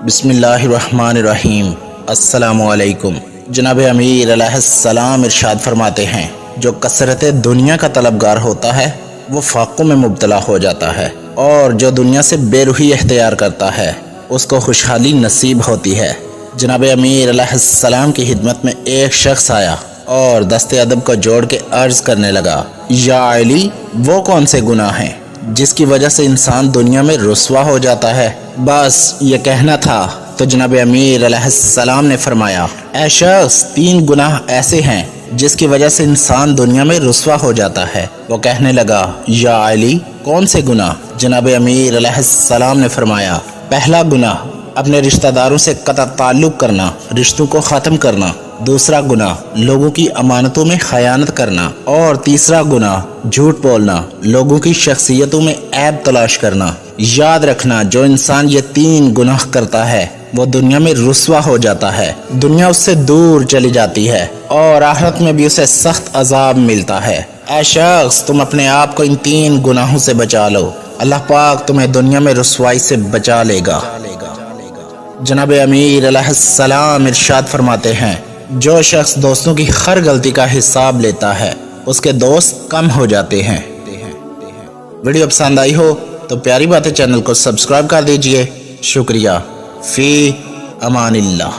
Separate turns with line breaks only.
بسم اللہ الرحمن الرحیم۔ السلام علیکم۔ جناب امیر علیہ السلام ارشاد فرماتے ہیں، جو کثرت دنیا کا طلبگار ہوتا ہے وہ فاقوں میں مبتلا ہو جاتا ہے، اور جو دنیا سے بے روحی اختیار کرتا ہے اس کو خوشحالی نصیب ہوتی ہے۔ جناب امیر علیہ السلام کی خدمت میں ایک شخص آیا اور دست ادب کو جوڑ کے عرض کرنے لگا، یا علی، وہ کون سے گناہ ہیں جس کی وجہ سے انسان دنیا میں رسوا ہو جاتا ہے؟ بس یہ کہنا تھا تو جناب امیر علیہ السلام نے فرمایا، اے شخص، 3 گناہ ایسے ہیں جس کی وجہ سے انسان دنیا میں رسوا ہو جاتا ہے۔ وہ کہنے لگا، یا علی، کون سے گناہ؟ جناب امیر علیہ السلام نے فرمایا، پہلا گناہ اپنے رشتہ داروں سے قطع تعلق کرنا، رشتوں کو ختم کرنا۔ دوسرا گناہ لوگوں کی امانتوں میں خیانت کرنا، اور تیسرا گناہ جھوٹ بولنا، لوگوں کی شخصیتوں میں عیب تلاش کرنا۔ یاد رکھنا، جو انسان یہ 3 گناہ کرتا ہے وہ دنیا میں رسوا ہو جاتا ہے، دنیا اس سے دور چلی جاتی ہے اور آخرت میں بھی اسے سخت عذاب ملتا ہے۔ اے شخص، تم اپنے آپ کو ان 3 گناہوں سے بچا لو، اللہ پاک تمہیں دنیا میں رسوائی سے بچا لے گا۔ جناب امیر علیہ السلام ارشاد فرماتے ہیں، جو شخص دوستوں کی ہر غلطی کا حساب لیتا ہے اس کے دوست کم ہو جاتے ہیں۔ ویڈیو پسند آئی ہو تو پیاری باتیں چینل کو سبسکرائب کر دیجئے۔ شکریہ۔ فی امان اللہ۔